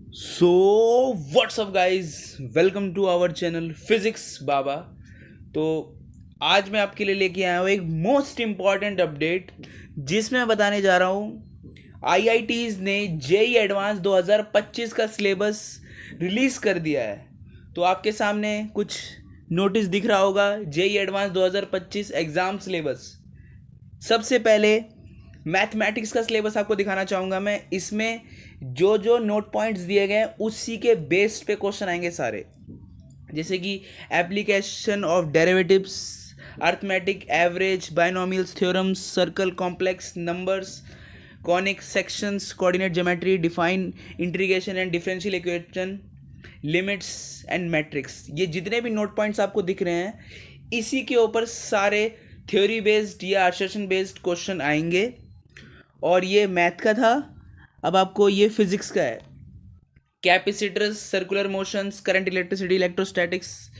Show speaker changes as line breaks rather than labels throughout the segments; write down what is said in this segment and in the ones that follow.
So what's up guys, welcome to our channel physics Baba. तो आज मैं आपके लिए लेके आया हूँ एक मोस्ट इम्पॉर्टेंट अपडेट, जिसमें मैं बताने जा रहा हूँ आईआईटीज़ ने जेई एडवांस 2025 का सिलेबस रिलीज़ कर दिया है। तो आपके सामने कुछ नोटिस दिख रहा होगा, जेई एडवांस 2025 एग्ज़ाम सिलेबस। सबसे पहले मैथमेटिक्स का सिलेबस आपको दिखाना चाहूँगा मैं। इसमें जो जो नोट पॉइंट्स दिए गए हैं उसी के बेस पे क्वेश्चन आएंगे सारे, जैसे कि application of derivatives, arithmetic, average, binomials theorems, circle, complex numbers, conic sections, coordinate geometry, define integration and differential equation, limits and matrix. ये जितने भी नोट पॉइंट्स आपको दिख रहे हैं, इसी के ऊपर सारे थ्योरी बेस्ड या असर्शन बेस्ड क्वेश्चन आएंगे। और ये मैथ का था, अब आपको ये फिजिक्स का है। Capacitors, circular motions, current, electricity, electrostatics,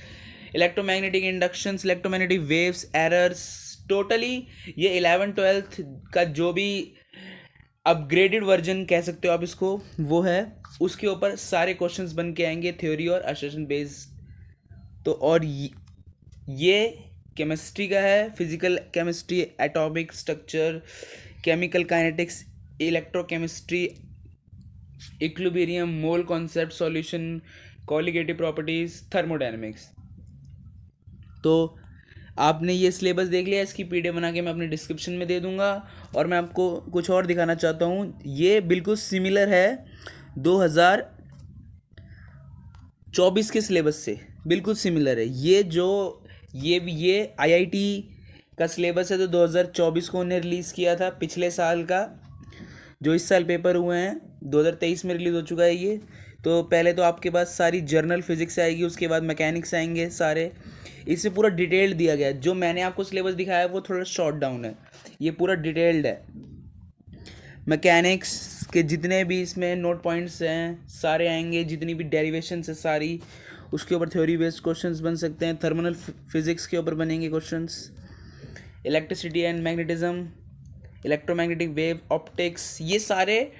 electromagnetic inductions, electromagnetic waves, errors, totally ये 11th-12th का जो भी अपग्रेडेड वर्जन कह सकते हो आप इसको, वो है। उसके ऊपर सारे क्वेश्चंस बन के आएंगे, थ्योरी और असर्शन बेस्ड। तो और ये केमिस्ट्री का है, physical chemistry, atomic structure, chemical kinetics, electrochemistry, equilibrium, mole concept, solution, colligative properties, thermodynamics. तो आपने ये सिलेबस देख लिया, इसकी पीडीएफ बना के मैं अपने डिस्क्रिप्शन में दे दूंगा। और मैं आपको कुछ और दिखाना चाहता हूँ, ये बिल्कुल सिमिलर है 2024 के सिलेबस से, बिल्कुल सिमिलर है। ये आईआईटी का सिलेबस है, तो 2024 को उन्हें रिलीज़ किया था, पिछले साल का। जो इस साल पेपर हुए हैं 2023 में रिलीज़ हो चुका है ये। तो पहले तो आपके पास सारी जर्नल फिजिक्स आएगी, उसके बाद मैकेनिक्स आएंगे सारे। इससे पूरा डिटेल्ड दिया गया है। जो मैंने आपको सिलेबस दिखाया है वो थोड़ा शॉर्ट डाउन है, ये पूरा डिटेल्ड है। मैकेनिक्स के जितने भी इसमें नोट पॉइंट्स हैं सारे आएंगे, जितनी भी डेरिवेशंस है सारी, उसके ऊपर थ्योरी बेस्ड क्वेश्चंस बन सकते हैं। थर्मल फिजिक्स के ऊपर बनेंगे questions, electricity and magnetism, electromagnetic wave, optics, ये सारे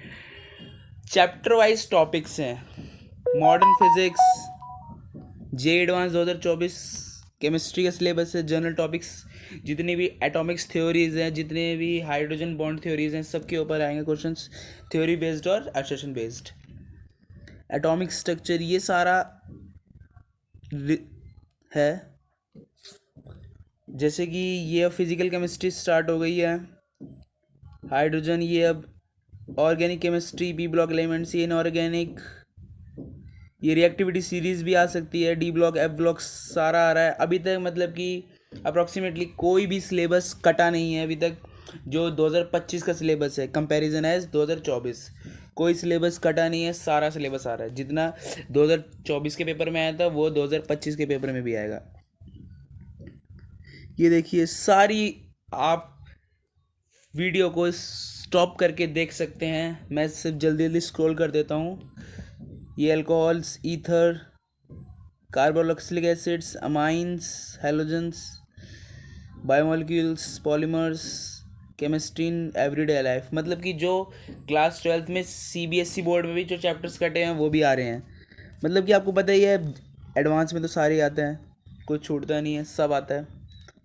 चैप्टर वाइज टॉपिक्स हैं। मॉडर्न फिजिक्स, जे एडवांस 2024 केमिस्ट्री का सिलेबस है। जनरल टॉपिक्स, जितनी भी एटॉमिक्स थ्योरीज हैं, जितने भी हाइड्रोजन बॉन्ड थ्योरीज हैं, सबके ऊपर आएंगे क्वेश्चंस, थ्योरी बेस्ड और असर्शन बेस्ड। एटॉमिक स्ट्रक्चर ये सारा है। जैसे कि ये अब फिजिकल केमिस्ट्री स्टार्ट हो गई है, हाइड्रोजन, ये अब organic chemistry, B block elements, ये इनऑर्गेनिक, ये रिएक्टिविटी सीरीज भी आ सकती है, डी ब्लॉक, एफ ब्लॉक, सारा आ रहा है अभी तक। मतलब कि अप्रॉक्सीमेटली कोई भी सिलेबस कटा नहीं है अभी तक। जो 2025 का सिलेबस है, कंपैरिजन एज 2024, कोई सिलेबस कटा नहीं है, सारा सिलेबस आ रहा है। जितना 2024 के पेपर में आया था वो 2025 के पेपर में भी आएगा। ये देखिए सारी, आप वीडियो को स्टॉप करके देख सकते हैं। मैं सिर्फ जल्दी जल्दी स्क्रॉल कर देता हूँ। ये alcohols, ether, carboxylic acids, amines, halogens, biomolecules, polymers, chemistry in everyday life. मतलब कि जो क्लास 12th में सीबीएसई बोर्ड में भी जो चैप्टर्स कटे हैं वो भी आ रहे हैं। मतलब कि आपको पता ही है, एडवांस में तो सारे ही आते हैं, कुछ छूटता नहीं है, सब आता है।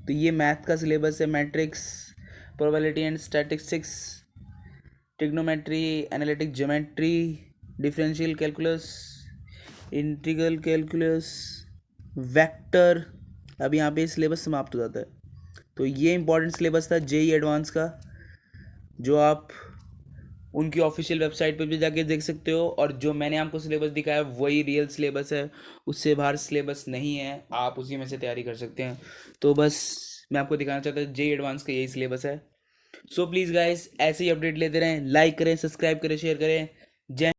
तो ये मैथ का सिलेबस है। Matrix, probability and statistics, trigonometry, analytic geometry, differential calculus, integral calculus, vector. अब यहाँ पे सिलेबस समाप्त हो जाता है। तो ये इंपॉर्टेंट सिलेबस था जेई एडवांस का, जो आप उनकी ऑफिशियल वेबसाइट पर भी जाके देख सकते हो। और जो मैंने आपको सिलेबस दिखाया वही रियल सिलेबस है, उससे बाहर सिलेबस नहीं है, आप उसी में से तैयारी कर सकते हैं। तो बस मैं आपको दिखाना चाहता हूँ जेई एडवांस का यही सिलेबस है। सो प्लीज़ गाइस, ऐसे ही अपडेट लेते रहें, लाइक करें, सब्सक्राइब करें, शेयर करें। जय